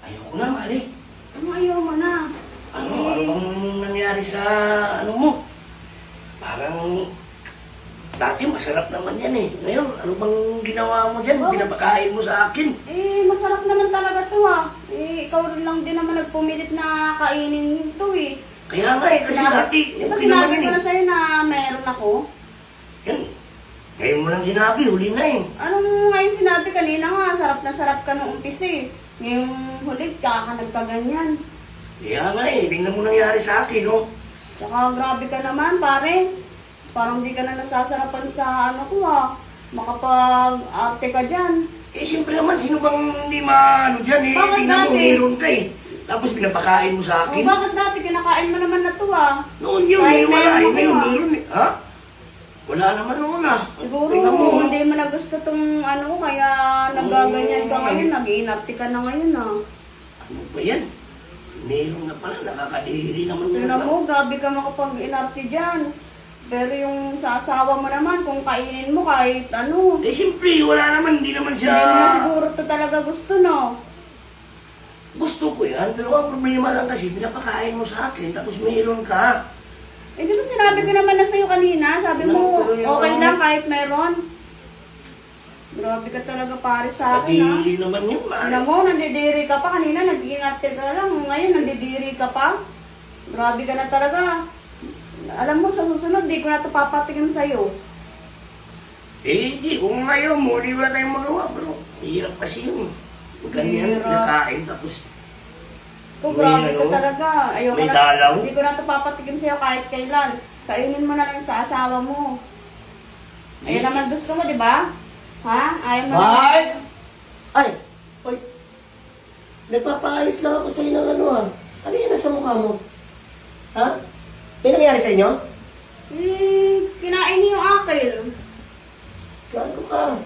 Ayoko na, Mari. Ano ayaw mo na? Ano bang nangyari sa ano mo? Parang dati masarap naman yan eh. Ngayon, ano bang ginawa mo dyan? Oh. Pinapakain mo sa akin. Masarap naman talaga to ikaw rin lang din naman nagpumilit na kainin to Kaya nga eh, kasi dati, Diba okay naman sinabi ko eh. na sa'yo na meron ako? Yan. Ngayon mo lang sinabi, huli na eh. Anong ngayon sinabi kanina nga, sarap na sarap ka nung umpisa Ngayong huli, ka nagkaganyan. Kaya nga eh, tingnan mo nangyari sa akin, no? Tsaka grabe ka naman, pare. Parang di ka na nasasarapan sa ano ko makapag-arte ka dyan. Eh, siyempre naman, sino bang hindi maano dyan eh? Bakit Tingnan mo, dati? meron ka eh. Tapos pinapakain mo sa akin. Bakit dati kinakain mo naman na to Noon yun Kahit eh, wala meron eh. ako, Ngayon meron eh. Ha? Wala naman noon Siguro, Tingnan mo. hindi mo na gusto tong ano, kaya nagaganyan ka ngayon, nag-iinarte ka na ngayon Ano ba yan? Meron na pala, nakakadiri naman yun. Tingnan mo, grabe ka makapag-inarte dyan. Pero yung sa asawa mo naman, kung kainin mo kahit ano, Eh, siyempre, wala naman, hindi naman hindi siya... mo na siguro to talaga gusto, no? Gusto ko yan, pero ang problema lang kasi, pinapakain mo sa akin, tapos meron ka. Eh, di ba sinabi ko naman na sa'yo kanina? Sabi mo, okay lang kahit meron. Grabe ka talaga pare sa akin, Kadiri naman yun, Alam man. mo, nandidiri ka pa. Kanina, nag-iinarte ka lang. Ngayon, nandidiri ka pa. Grabe ka na talaga. Alam mo, sa susunod, di ko na ito papatikim sa'yo. Eh, di, kung ayaw mo, di wala tayong magawa, bro. Hirap kasi yun. Ganyan, Hirap. nakain, tapos Kung May grabe ka ano, talaga. Ayoko may na, dalaw. Di ko na ito papatikim sa'yo kahit kailan. Kainin mo na lang sa asawa mo. Ayun naman gusto mo, di ba? Ha? Ayaw mo Mark! Ay! Oy! Nagpapaayos lang ako sa'yo ng ano Ano yan nasa mukha mo? Ha? May nangyari sa inyo? Kinain niyo yung akil. Gago ka.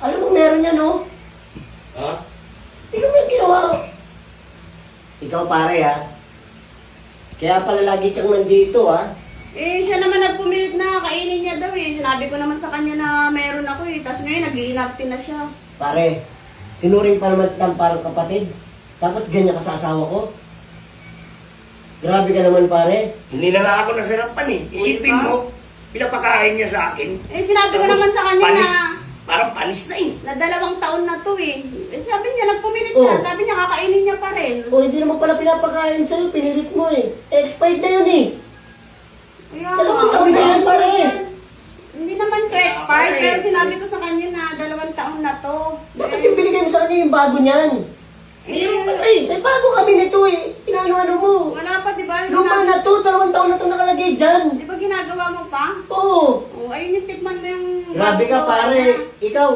Alam mo meron yan, no? Ha? Tingnan mo yung ginawa. Ikaw pare, Kaya pala lagi kang nandito, Siya naman nagpumilit na kainin niya daw Sinabi ko naman sa kanya na meron ako Tapos ngayon, nag-iinarte na siya. Pare, tinuring pa naman kitang parang kapatid. Tapos ganyan ka sa asawa ko. Grabe ka naman, pare. Hindi na nga ako nasarapan eh. Isipin Uy, mo, pinapakain niya sa akin. Sinabi ko Tapos, naman sa kanya panis, na parang panis na eh. 2 taon na to Sabi niya, nagpumilit siya. Oh. Sabi niya, kakainin niya pa rin. O hindi naman pala pinapakain sa'yo, pinilit mo Expired na yun Kaya, 2 taon na yan, pare. Hindi naman to expired, pare. pero sinabi ko sa kanya na 2 taon na to. Bakit yung binigay mo sa kanya yung bago niyan? Meron pala eh. Bago kami nito Inaano-ano mo. Wala pa, di ba? Luma na to, 2 taon na to nakalagay dyan. Di ba ginagawa mo pa? Oo. Ayun yung tikman mo yung... Grabe ka, pare. Ikaw,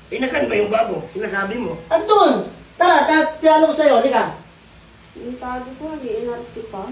Eh, nasaan ba yung babo? Sinasabi mo. Anton, tara, tiyano ko sa'yo, halika. Yung tago ko, nag-iinarte pa.